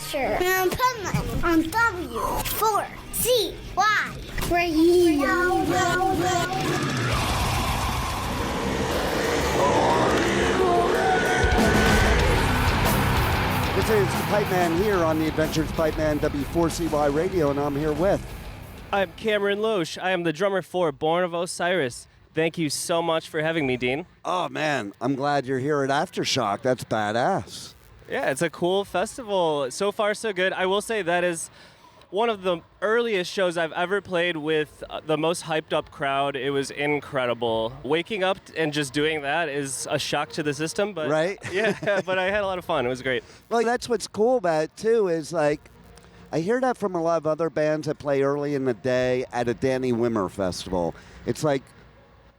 Asher and Pipeman on W4CY Radio. This is the Pipeman here on the Adventures Pipeman W4CY Radio, and I'm here with... I'm Cameron Loesch. I am the drummer for Born of Osiris. Thank you so much for having me, Dean. Oh, man, I'm glad you're here at Aftershock. That's badass. Yeah, it's a cool festival. So far, so good. I will say that is one of the earliest shows I've ever played with the most hyped up crowd. It was incredible. Waking up and just doing that is a shock to the system, but right? Yeah, but I had a lot of fun. It was great. Well, that's what's cool about it, too, is like, I hear that from a lot of other bands that play early in the day at a Danny Wimmer festival. It's like,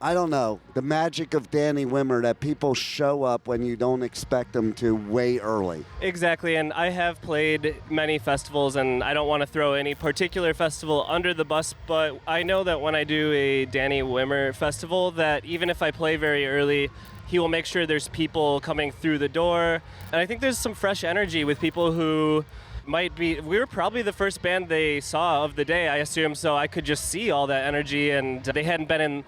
I don't know, the magic of Danny Wimmer, that people show up when you don't expect them to way early. Exactly, and I have played many festivals, and I don't want to throw any particular festival under the bus, but I know that when I do a Danny Wimmer festival, that even if I play very early, he will make sure there's people coming through the door. And I think there's some fresh energy with people who might be... We were probably the first band they saw of the day, I assume, so I could just see all that energy, and they hadn't been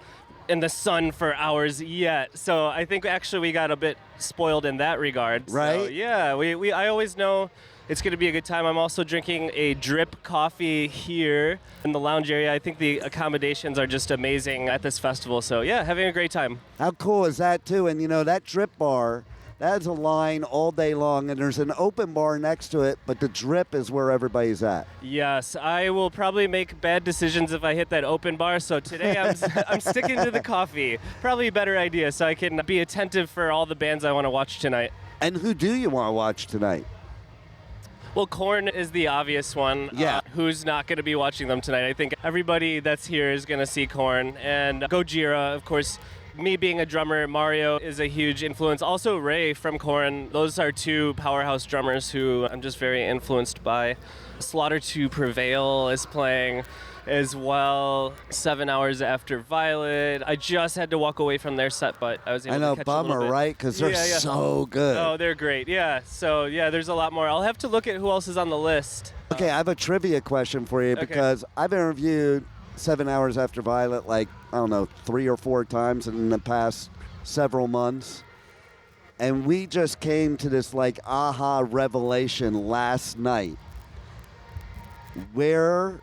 in the sun for hours yet. So I think actually we got a bit spoiled in that regard. Right. So, yeah, I always know it's going to be a good time. I'm also drinking a drip coffee here in the lounge area. I think the accommodations are just amazing at this festival. So yeah, having a great time. How cool is that too? And you know, that drip bar, that's a line all day long, and there's an open bar next to it, but the drip is where everybody's at. Yes, I will probably make bad decisions if I hit that open bar, so today I'm sticking to the coffee. Probably a better idea, so I can be attentive for all the bands I want to watch tonight. And who do you want to watch tonight? Well, Korn is the obvious one. Yeah. Who's not going to be watching them tonight? I think everybody that's here is going to see Korn. And Gojira, of course. Me being a drummer, Mario is a huge influence. Also Ray from Korn. Those are two powerhouse drummers who I'm just very influenced by. Slaughter to Prevail is playing as well. 7 Hours After Violet. I just had to walk away from their set, but I was able to catch bummer, a little bit. right? Because they're so good. Oh, they're great. Yeah. So, yeah, there's a lot more. I'll have to look at who else is on the list. Okay, I have a trivia question for you because I've interviewed 7 Hours After Violet, like, I don't know, 3 or 4 times in the past several months. And we just came to this, like, aha revelation last night. What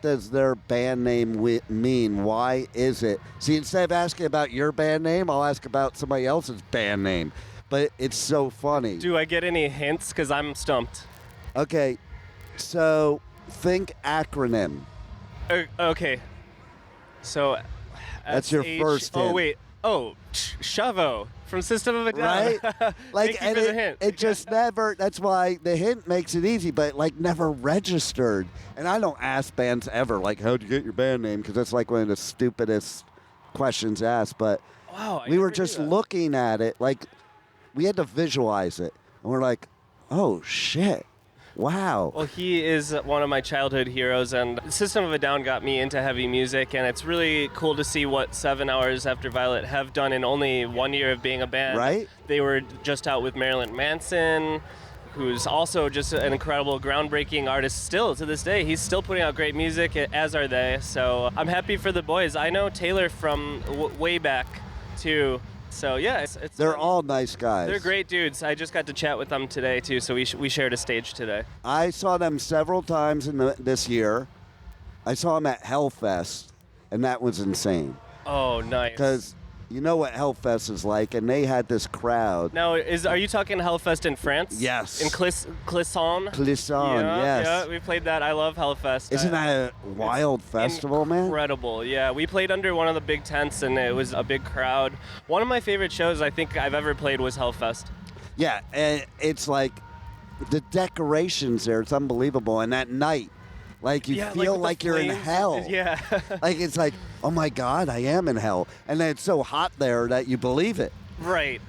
does their band name mean? Why is it? See, instead of asking about your band name, I'll ask about somebody else's band name. But it's so funny. Do I get any hints? Because I'm stumped. Okay, so think acronym. Okay. So that's your first hint. Oh, wait. Oh, Shavo from System of a Down. Right? Like, Thank you for the hint. It just never, that's why the hint makes it easy, but like never registered. And I don't ask bands ever, like, how'd you get your band name? Because that's like one of the stupidest questions asked. But wow, we were just looking at it, like, we had to visualize it. And we're like, oh, shit. Wow. Well, he is one of my childhood heroes, and System of a Down got me into heavy music, and it's really cool to see what 7 Hours After Violet have done in only 1 year of being a band. Right. They were just out with Marilyn Manson, who's also just an incredible, groundbreaking artist still to this day. He's still putting out great music, as are they. So I'm happy for the boys. I know Taylor from way back, too. So, yeah, it's they're all nice guys. They're great dudes. I just got to chat with them today, too, so we shared a stage today. I saw them several times this year. I saw them at Hellfest, and that was insane. Oh, nice. Because you know what Hellfest is like, and they had this crowd. Now, are you talking Hellfest in France? Yes. In Clisson? Clisson, yes. Yeah, we played that. I love Hellfest. Isn't that a wild festival, man? Incredible, yeah. We played under one of the big tents, and it was a big crowd. One of my favorite shows I think I've ever played was Hellfest. Yeah, and it's like the decorations there, it's unbelievable. And that night, like, you feel like you're in hell. Yeah. Like, it's like, oh my God, I am in hell. And then it's so hot there that you believe it. Right.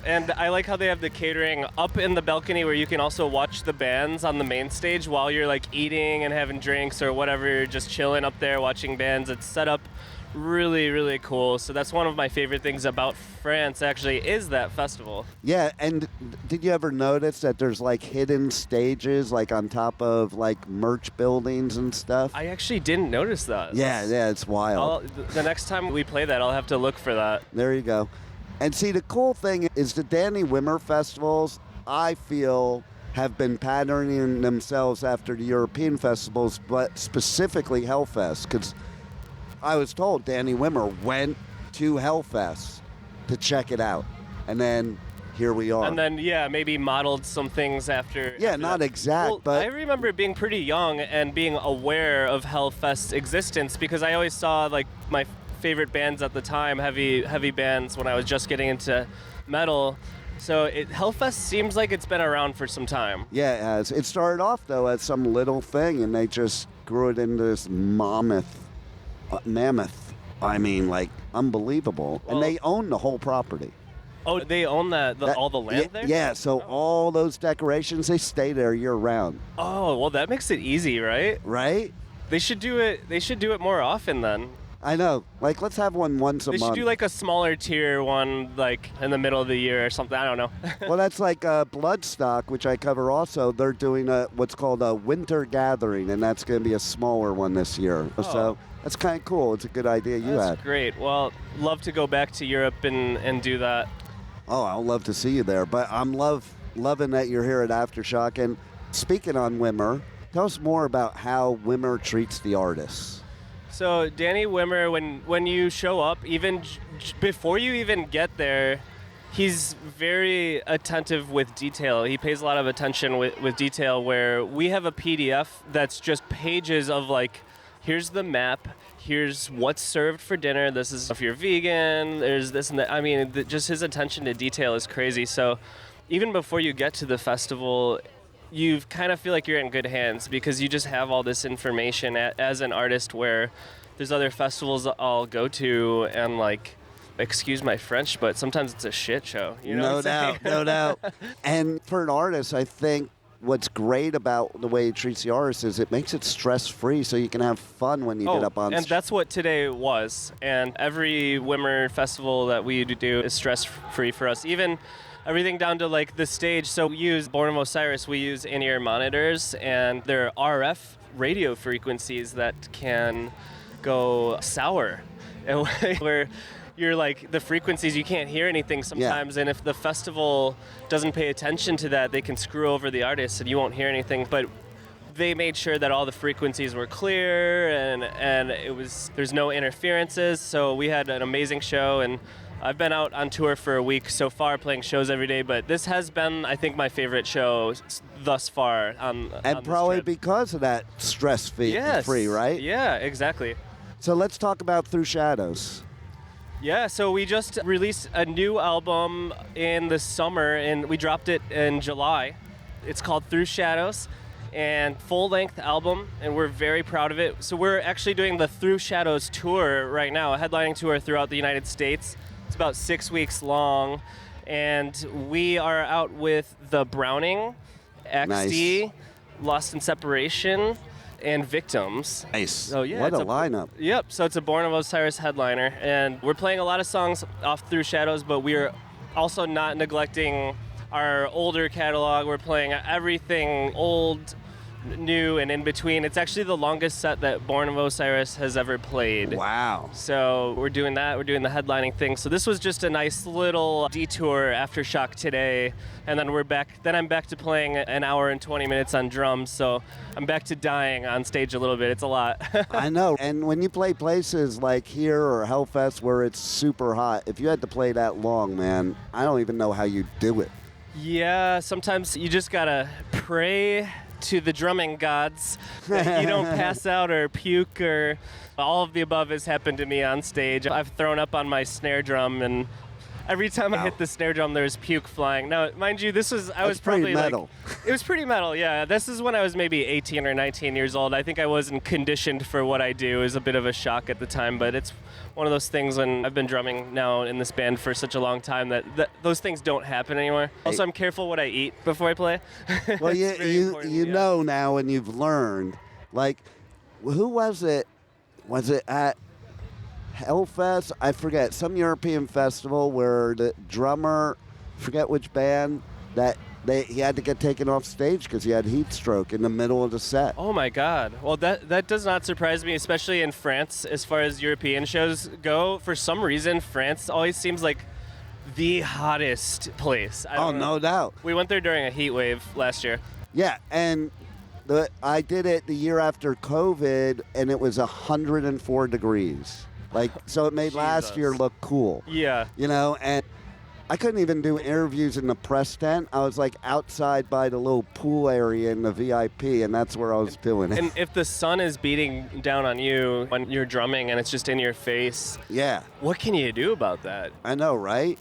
And I like how they have the catering up in the balcony where you can also watch the bands on the main stage while you're, like, eating and having drinks or whatever. You're just chilling up there watching bands. It's set up really, really cool. So that's one of my favorite things about France, actually, is that festival. Yeah, and did you ever notice that there's like hidden stages like on top of like merch buildings and stuff? I actually didn't notice that. Yeah, it's wild. The next time we play that, I'll have to look for that. There you go. And see, the cool thing is the Danny Wimmer festivals, I feel, have been patterning themselves after the European festivals, but specifically Hellfest, because I was told Danny Wimmer went to Hellfest to check it out, and then here we are. And then, maybe modeled some things after. Yeah, after not that. exact, well, but I remember being pretty young and being aware of Hellfest's existence because I always saw like my favorite bands at the time, heavy bands when I was just getting into metal. So Hellfest seems like it's been around for some time. Yeah, it has. It started off though as some little thing, and they just grew it into this mammoth. I mean, like unbelievable. Well, and they own the whole property. Oh, they own all the land there? Yeah, so all those decorations, they stay there year round. Oh, well, that makes it easy, right? Right? They should do it more often then. I know. Like, let's have one once a month. They should do like a smaller tier one, like in the middle of the year or something. I don't know. Well, that's like Bloodstock, which I cover also. They're doing what's called a winter gathering, and that's going to be a smaller one this year. Oh. So that's kind of cool. It's a good idea you had. That's great. Well, love to go back to Europe and do that. Oh, I'll love to see you there. But I'm loving that you're here at Aftershock. And speaking on Wimmer, tell us more about how Wimmer treats the artists. So Danny Wimmer, when you show up, even before you even get there, he's very attentive with detail. He pays a lot of attention with detail, where we have a PDF that's just pages of like, here's the map, here's what's served for dinner, this is if you're vegan, there's this and that. I mean, just his attention to detail is crazy. So even before you get to the festival, you kind of feel like you're in good hands because you just have all this information as an artist, where there's other festivals I'll go to and like, excuse my French, but sometimes it's a shit show. You know what I'm saying? No doubt. And for an artist, I think what's great about the way he treats the artist is it makes it stress-free so you can have fun when you get up on stage. And stage. that's what today was. And every Wimmer festival that we do is stress-free for us. Even everything down to like the stage. So we use Born of Osiris, we use in-ear monitors, and they're RF radio frequencies that can go sour, where you're like, the frequencies, you can't hear anything sometimes. Yeah. And if the festival doesn't pay attention to that, they can screw over the artist and you won't hear anything. But they made sure that all the frequencies were clear and there's no interferences. So we had an amazing show, and I've been out on tour for a week so far, playing shows every day, but this has been, I think, my favorite show thus far on probably this trip. Because of that stress-free, right? Yeah, exactly. So let's talk about Through Shadows. Yeah, so we just released a new album in the summer, and we dropped it in July. It's called Through Shadows, and full-length album, and we're very proud of it. So we're actually doing the Through Shadows tour right now, a headlining tour throughout the United States. It's about 6 weeks long, and we are out with The Browning, XD, Nice. Lost in Separation, and Victims. Nice. So yeah, what a lineup. Yep. So it's a Born of Osiris headliner, and we're playing a lot of songs off Through Shadows, but we're also not neglecting our older catalog. We're playing everything old, new, and in between. It's actually the longest set that Born of Osiris has ever played. Wow. So we're doing that. We're doing the headlining thing. So this was just a nice little detour Aftershock today, and then we're back. Then I'm back to playing an hour and 20 minutes on drums. So I'm back to dying on stage a little bit. It's a lot. I know. And when you play places like here or Hellfest where it's super hot, if you had to play that long, man, I don't even know how you do it. Yeah, sometimes you just gotta pray to the drumming gods that you don't pass out or puke, or all of the above has happened to me on stage. I've thrown up on my snare drum, and every time I hit the snare drum, there's puke flying. Now, mind you, I was probably metal. It was pretty metal, yeah. This is when I was maybe 18 or 19 years old. I think I wasn't conditioned for what I do. It was a bit of a shock at the time, but it's one of those things when I've been drumming now in this band for such a long time that those things don't happen anymore. Also, I'm careful what I eat before I play. Well, you know now, and you've learned. Like, who was it? Was it at Hellfest, I forget, some European festival where the drummer, forget which band, that he had to get taken off stage because he had heat stroke in the middle of the set. Oh my God. Well, that does not surprise me, especially in France as far as European shows go. For some reason, France always seems like the hottest place. I don't know. No doubt. We went there during a heat wave last year. Yeah, and I did it the year after COVID, and it was 104 degrees. Like, so it made last year look cool. Yeah. You know, and I couldn't even do interviews in the press tent. I was like outside by the little pool area in the VIP, and that's where I was doing it. And if the sun is beating down on you when you're drumming and it's just in your face, yeah, what can you do about that? I know, right?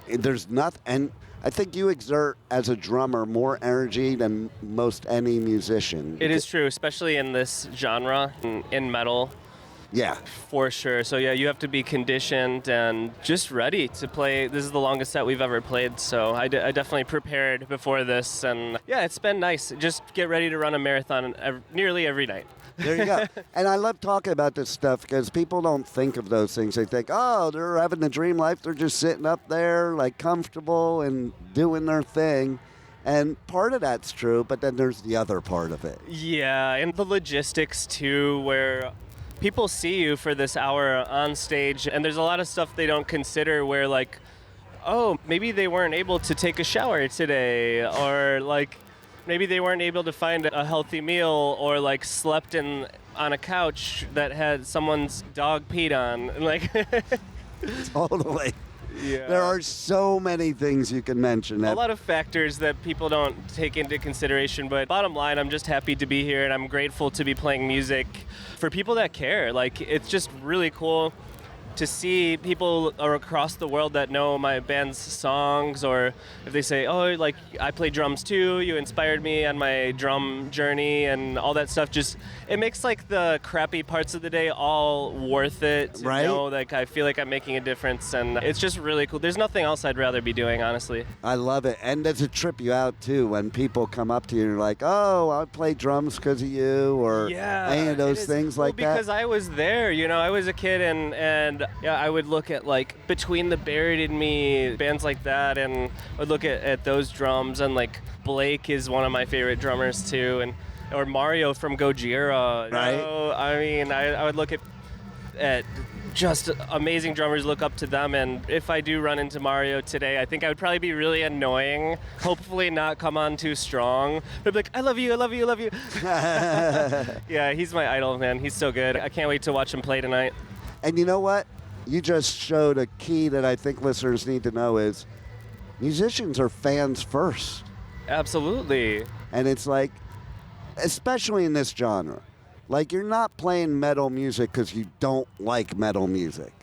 There's nothing, and I think you exert as a drummer more energy than most any musician. It is true, especially in this genre, in metal. Yeah. For sure. So, yeah, you have to be conditioned and just ready to play. This is the longest set we've ever played, so I definitely prepared before this. And, yeah, it's been nice. Just get ready to run a marathon nearly every night. There you go. And I love talking about this stuff because people don't think of those things. They think, oh, they're having the dream life. They're just sitting up there, like, comfortable and doing their thing. And part of that's true, but then there's the other part of it. Yeah, and the logistics, too, where people see you for this hour on stage, and there's a lot of stuff they don't consider where, like, oh, maybe they weren't able to take a shower today, or, like, maybe they weren't able to find a healthy meal, or, like, slept on a couch that had someone's dog peed on. Like, Totally. yeah. There are so many things you can mention. A lot of factors that people don't take into consideration, but bottom line, I'm just happy to be here, and I'm grateful to be playing music for people that care. Like, it's just really cool to see people across the world that know my band's songs, or if they say, oh, like, I play drums too, you inspired me on my drum journey and all that stuff. Just, it makes, like, the crappy parts of the day all worth it to right? know, like, I feel like I'm making a difference, and it's just really cool. There's nothing else I'd rather be doing, honestly. I love it. And does it trip you out, too, when people come up to you and you're like, oh, I play drums because of you, or any of those things like that? Because I was there, you know, I was a kid, and yeah, I would look at, like, Between the Buried and Me, bands like that, and I would look at those drums, and, like, Blake is one of my favorite drummers too, or Mario from Gojira. Right. You know? I mean, I would look at just amazing drummers, look up to them, and if I do run into Mario today, I think I would probably be really annoying, hopefully not come on too strong, but be like, I love you, I love you, I love you. Yeah, he's my idol, man. He's so good. I can't wait to watch him play tonight. And you know what? You just showed a key that I think listeners need to know is musicians are fans first. Absolutely. And it's like, especially in this genre, like, you're not playing metal music because you don't like metal music.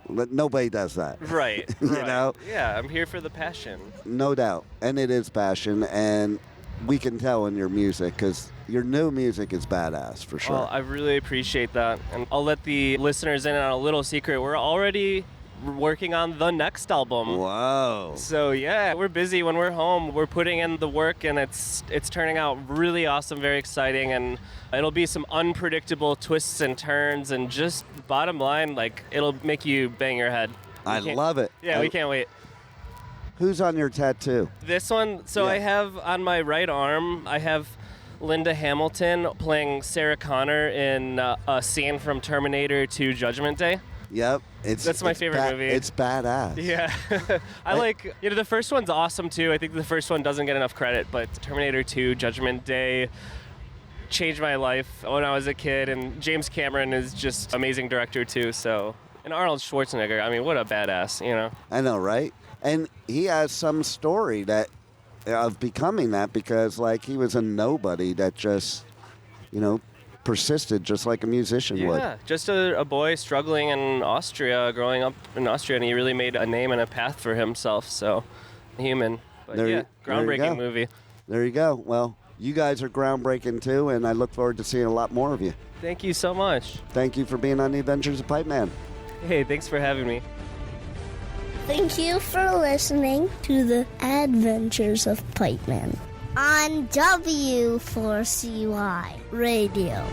Nobody does that. Right. You right. know? Yeah, I'm here for the passion. No doubt. And it is passion, and we can tell in your music because your new music is badass, for sure. Well, I really appreciate that. And I'll let the listeners in on a little secret. We're already working on the next album. Whoa. So, yeah, we're busy when we're home. We're putting in the work, and it's turning out really awesome, very exciting, and it'll be some unpredictable twists and turns, and just bottom line, like, it'll make you bang your head. I love it. Yeah, we can't wait. Who's on your tattoo? This one, so Yeah. I have on my right arm, I have Linda Hamilton playing Sarah Connor in a scene from Terminator 2 Judgment Day. Yep. That's my favorite movie. It's badass. Yeah. I like, you know, the first one's awesome too. I think the first one doesn't get enough credit, but Terminator 2 Judgment Day changed my life when I was a kid, and James Cameron is just amazing director too, so. And Arnold Schwarzenegger, I mean, what a badass, you know? I know, right? And he has some story that of becoming that because, like, he was a nobody that just, you know, persisted just like a musician would. Yeah, just a boy struggling in Austria, growing up in Austria, and he really made a name and a path for himself, so human. But groundbreaking movie. There you go. Well, you guys are groundbreaking too, and I look forward to seeing a lot more of you. Thank you so much. Thank you for being on the Adventures of Pipe Man. Hey, thanks for having me. Thank you for listening to the Adventures of Pipeman on W4CY Radio.